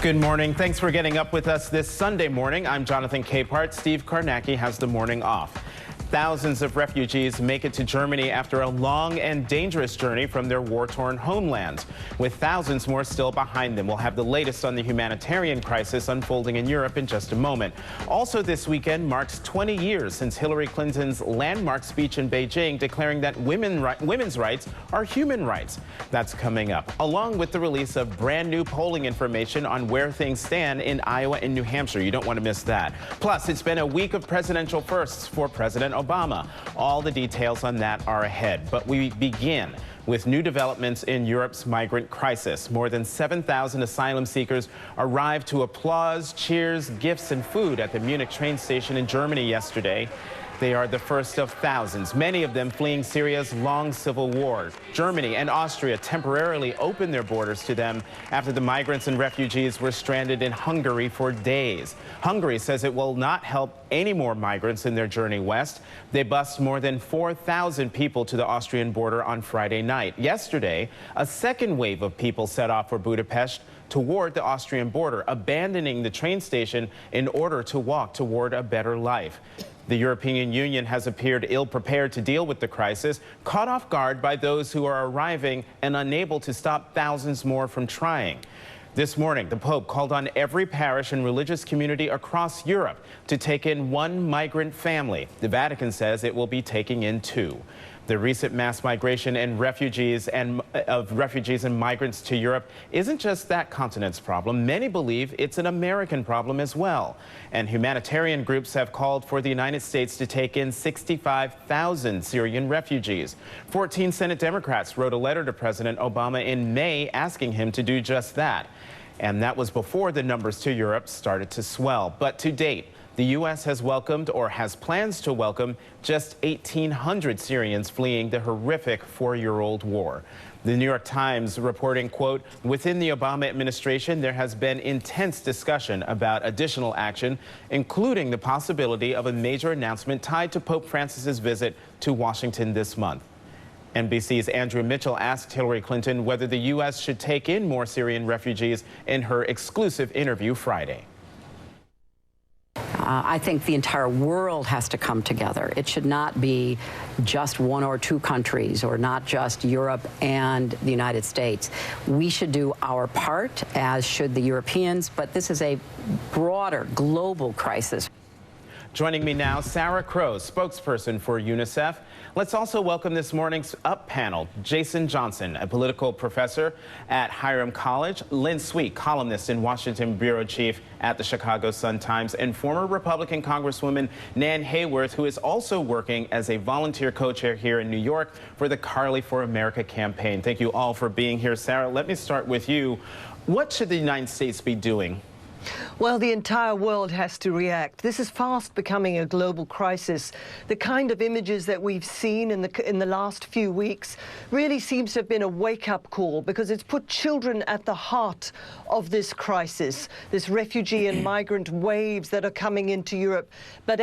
Good morning. Thanks for getting up with us this Sunday morning. I'm Jonathan Capehart. Steve Kornacki has the morning off. Thousands of refugees make it to Germany after a long and dangerous journey from their war-torn homeland. With thousands more still behind them, we'll have the latest on the humanitarian crisis unfolding in Europe in just a moment. Also this weekend marks 20 years since Hillary Clinton's landmark speech in Beijing declaring that women's rights are human rights. That's coming up, along with the release of brand new polling information on where things stand in Iowa and New Hampshire. You don't want to miss that. Plus, it's been a week of presidential firsts for President Obama. All the details on that are ahead. But we begin with new developments in Europe's migrant crisis. More than 7,000 asylum seekers arrived to applause, cheers, gifts, and food at the Munich train station in Germany yesterday. They are the first of thousands, many of them fleeing Syria's long civil war. Germany and Austria temporarily opened their borders to them after the migrants and refugees were stranded in Hungary for days. Hungary says it will not help any more migrants in their journey west. They bused more than 4,000 people to the Austrian border on Friday night. Yesterday, a second wave of people set off for Budapest toward the Austrian border, abandoning the train station in order to walk toward a better life. The European Union has appeared ill-prepared to deal with the crisis, caught off guard by those who are arriving and unable to stop thousands more from trying. This morning, the Pope called on every parish and religious community across Europe to take in one migrant family. The Vatican says it will be taking in two. The recent mass migration and refugees and migrants to Europe isn't just that continent's problem. Many believe it's an American problem as well. And humanitarian groups have called for the United States to take in 65,000 Syrian refugees. 14 Senate Democrats wrote a letter to President Obama in May asking him to do just that. And that was before the numbers to Europe started to swell. But to date, the U.S. has welcomed or has plans to welcome just 1,800 Syrians fleeing the horrific four-year-old war. The New York Times reporting, quote, within the Obama administration, there has been intense discussion about additional action, including the possibility of a major announcement tied to Pope Francis's visit to Washington this month. NBC's Andrew Mitchell asked Hillary Clinton whether the U.S. should take in more Syrian refugees in her exclusive interview Friday. I think the entire world has to come together. It should not be just one or two countries or not just Europe and the United States. We should do our part, as should the Europeans, but this is a broader global crisis. Joining me now, Sarah Crowe, spokesperson for UNICEF. Let's also welcome this morning's Up panel, Jason Johnson, a political professor at Hiram College, Lynn Sweet, columnist and Washington bureau chief at the Chicago Sun-Times, and former Republican Congresswoman Nan Hayworth, who is also working as a volunteer co-chair here in New York for the Carly for America campaign. Thank you all for being here. Sarah, let me start with you. What should the United States be doing? Well, the entire world has to react. This is fast becoming a global crisis. The kind of images that we've seen in the last few weeks really seems to have been a wake-up call, because it's put children at the heart of this crisis, this refugee and migrant waves that are coming into Europe. But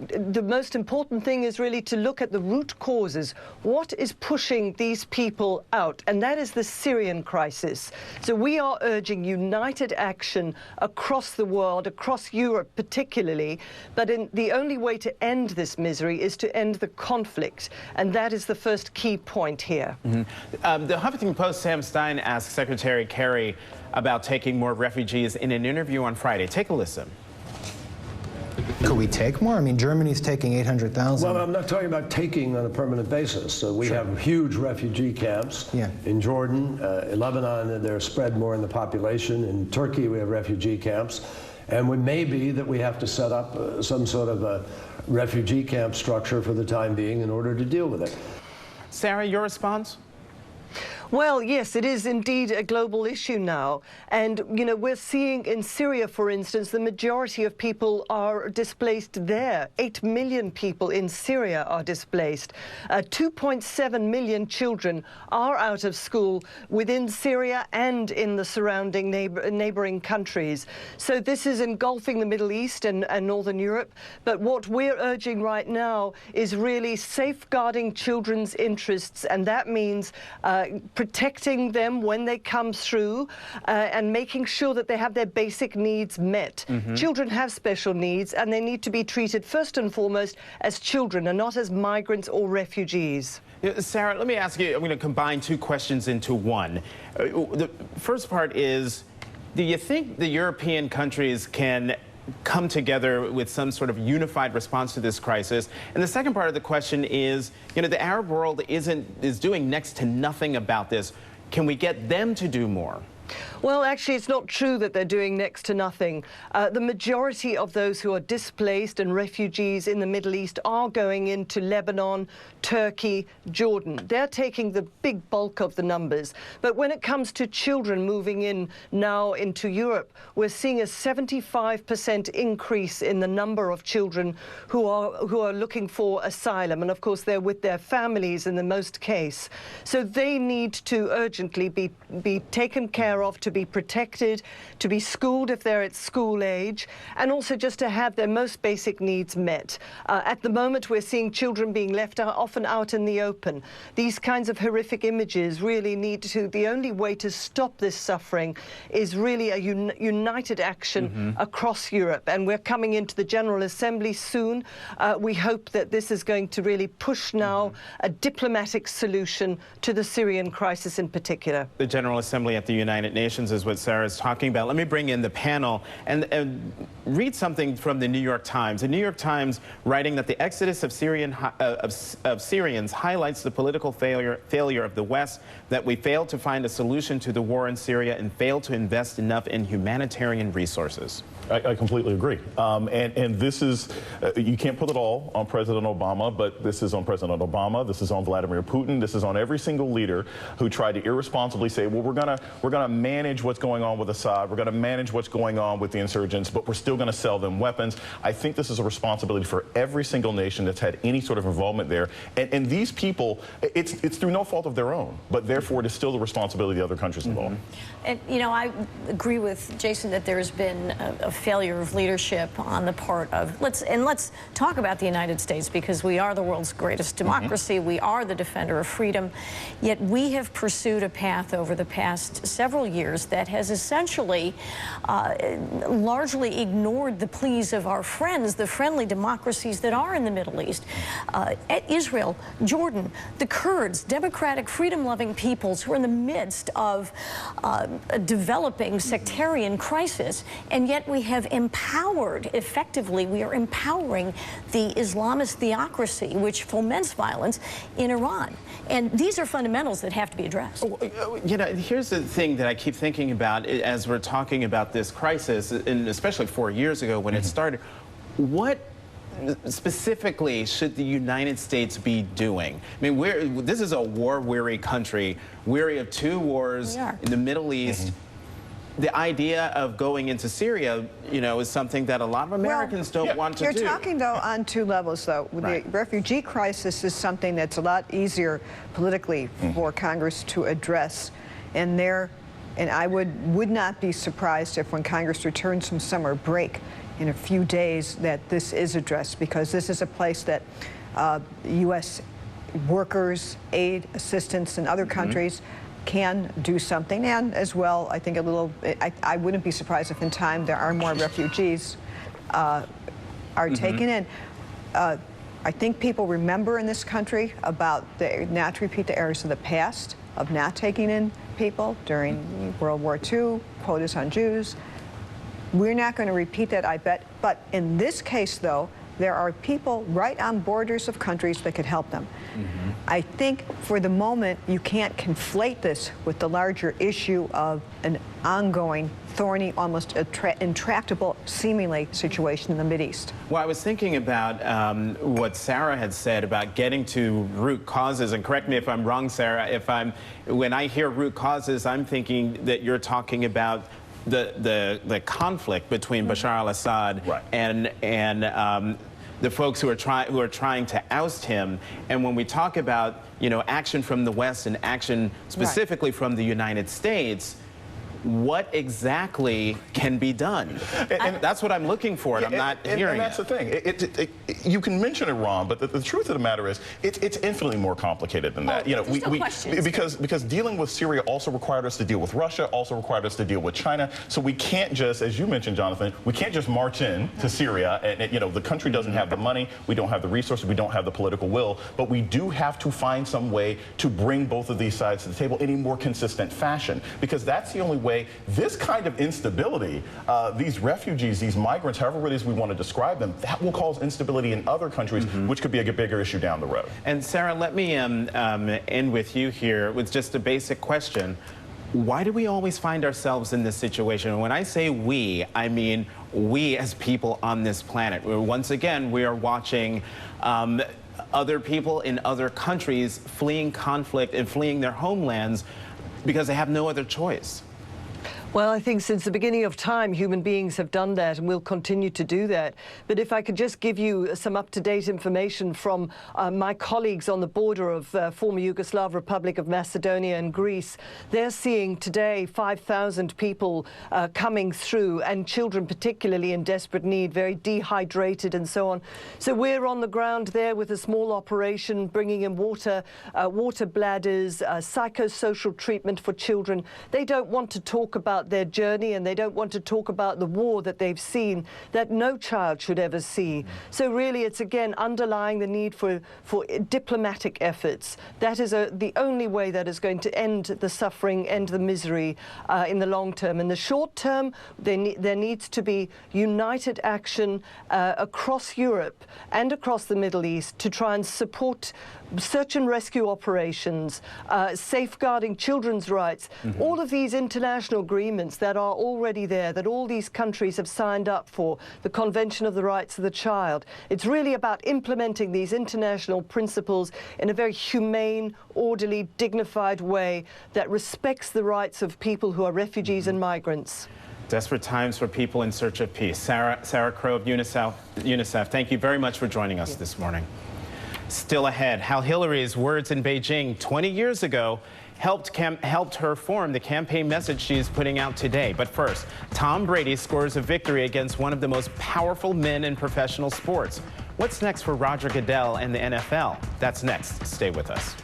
the most important thing is really to look at the root causes. What is pushing these people out? And that is the Syrian crisis. So we are urging united action across the world, across Europe particularly, but the only way to end this misery is to end the conflict, and that is the first key point here. Mm-hmm. The Huffington Post's Sam Stein asked Secretary Kerry about taking more refugees in an interview on Friday. Take a listen. Could we take more? I mean, Germany's taking 800,000. Well, I'm not talking about taking on a permanent basis. So we have huge refugee camps in Jordan, in Lebanon, they're spread more in the population. In Turkey, we have refugee camps. And it may be that we have to set up some sort of a refugee camp structure for the time being in order to deal with it. Sarah, your response? Well, yes, it is indeed a global issue now. And, you know, we're seeing in Syria, for instance, the majority of people are displaced there. 8 million people in Syria are displaced. 2.7 million children are out of school within Syria and in the surrounding neighboring countries. So this is engulfing the Middle East and Northern Europe. But what we're urging right now is really safeguarding children's interests, and that means protecting them when they come through, and making sure that they have their basic needs met. Children have special needs, and they need to be treated first and foremost as children and not as migrants or refugees. Sarah, let me ask you, I'm going to combine two questions into one. The first part is, do you think the European countries can come together with some sort of unified response to this crisis? And the second part of the question is, the Arab world is doing next to nothing about this. Can we get them to do more? Well, actually, it's not true that they're doing next to nothing. The majority of those who are displaced and refugees in the Middle East are going into Lebanon, Turkey, Jordan. They're taking the big bulk of the numbers. But when it comes to children moving in now into Europe, we're seeing a 75% increase in the number of children who are looking for asylum. And of course, they're with their families in the most case. So they need to urgently be taken care of, to be protected, to be schooled if they're at school age, and also just to have their most basic needs met. At the moment, we're seeing children being left often out in the open. These kinds of horrific images really need to, the only way to stop this suffering is really a united action across Europe. And we're coming into the General Assembly soon. We hope that this is going to really push now a diplomatic solution to the Syrian crisis in particular. The General Assembly at the United Nations is what Sarah's talking about. Let me bring in the panel and read something from the New York Times. The New York Times writing that the exodus of Syrians highlights the political failure of the West, that we failed to find a solution to the war in Syria and failed to invest enough in humanitarian resources. I completely agree. And this is, you can't put it all on President Obama, but this is on President Obama, this is on Vladimir Putin, this is on every single leader who tried to irresponsibly say, well, we're gonna manage what's going on with Assad, we're gonna manage what's going on with the insurgents, but we're still gonna sell them weapons. I think this is a responsibility for every single nation that's had any sort of involvement there. And these people, it's through no fault of their own, but therefore it is still the responsibility of other countries involved. And, I agree with Jason that there's been a failure of leadership on the part of, let's talk about the United States, because we are the world's greatest democracy. We are the defender of freedom. Yet we have pursued a path over the past several years that has essentially largely ignored the pleas of our friends, the friendly democracies that are in the Middle East. Israel, Jordan, the Kurds, democratic, freedom-loving peoples who are in the midst of a developing sectarian crisis, and yet we have empowered, effectively, we are empowering the Islamist theocracy, which foments violence in Iran. And these are fundamentals that have to be addressed. Here's the thing that I keep thinking about as we're talking about this crisis, and especially 4 years ago when it started. What specifically should the United States be doing? I mean, this is a war-weary country, weary of 2 wars in the Middle East. The idea of going into Syria, is something that a lot of Americans don't want to do. You're talking, though, on 2 levels, though. The refugee crisis is something that's a lot easier politically for Congress to address. And I would not be surprised if when Congress returns from summer break in a few days that this is addressed, because this is a place that U.S. workers, aid, assistance in other countries can do something. And as well, I think I wouldn't be surprised if in time there are more refugees are taken in. I think people remember in this country about not to repeat the errors of the past of not taking in people during World War II, quotas on Jews. We're not going to repeat that, I bet. But in this case, though, there are people right on borders of countries that could help them. I think for the moment, you can't conflate this with the larger issue of an ongoing, thorny, almost intractable, seemingly, situation in the Mideast. Well, I was thinking about what Sarah had said about getting to root causes, and correct me if I'm wrong, Sarah, when I hear root causes, I'm thinking that you're talking about the conflict between Bashar al-Assad and the folks who are trying to oust him. And when we talk about action from the West and action specifically from the United States, what exactly can be done? And that's what I'm looking for, and I'm not hearing and that's the thing. You can mention Iran, but the truth of the matter is it's infinitely more complicated than that. Because dealing with Syria also required us to deal with Russia, also required us to deal with China. So we can't just, as you mentioned, Jonathan, we can't just march in to Syria. And the country doesn't have the money, we don't have the resources, we don't have the political will, but we do have to find some way to bring both of these sides to the table in a more consistent fashion, because that's the only way. This kind of instability, these refugees, these migrants, however it is we want to describe them, that will cause instability in other countries, which could be a bigger issue down the road. And Sarah, let me end with you here with just a basic question. Why do we always find ourselves in this situation? And when I say we, I mean we as people on this planet. Once again, we are watching other people in other countries fleeing conflict and fleeing their homelands because they have no other choice. Well, I think since the beginning of time, human beings have done that and will continue to do that. But if I could just give you some up-to-date information from my colleagues on the border of former Yugoslav Republic of Macedonia and Greece, they're seeing today 5,000 people coming through, and children particularly in desperate need, very dehydrated and so on. So we're on the ground there with a small operation, bringing in water bladders, psychosocial treatment for children. They don't want to talk about their journey, and they don't want to talk about the war that they've seen, that no child should ever see. So really it's again underlying the need for diplomatic efforts. That is the only way that is going to end the suffering, end the misery in the long term. In the short term, there needs to be united action across Europe and across the Middle East to try and support search and rescue operations, safeguarding children's rights, all of these international agreements that are already there, that all these countries have signed up for, the Convention of the Rights of the Child. It's really about implementing these international principles in a very humane, orderly, dignified way that respects the rights of people who are refugees and migrants. Desperate times for people in search of peace. Sarah Crow of UNICEF, thank you very much for joining us this morning. Still ahead, how Hillary's words in Beijing 20 years ago helped her form the campaign message she is putting out today. But first, Tom Brady scores a victory against one of the most powerful men in professional sports. What's next for Roger Goodell and the NFL? That's next. Stay with us.